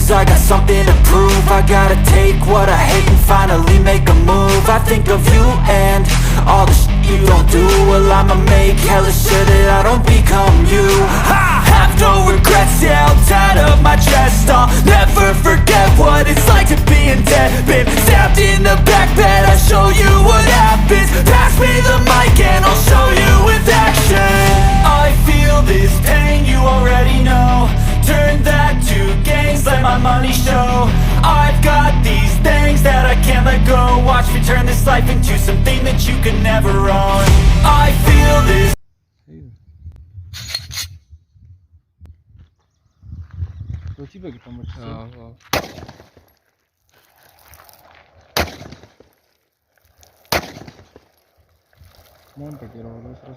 lose, I got something to prove. I gotta take what I hate and finally make a move. I think of you and all the shit you don't do. Well, I'ma make hella sure that I don't become you. I have no regrets, yeah, held tight up my chest. I'll never forget what it's like to be in debt. Been stabbed in the back bed, I'll show you what happens. Pass me the mic and I'll show you with action. I feel this pain, you already know. Turn that to gains, let my money show. I've got these things that I can't let go. Watch me turn this life into something that you can never own. I feel this. Спасибо, помочь. Мон так и сразу.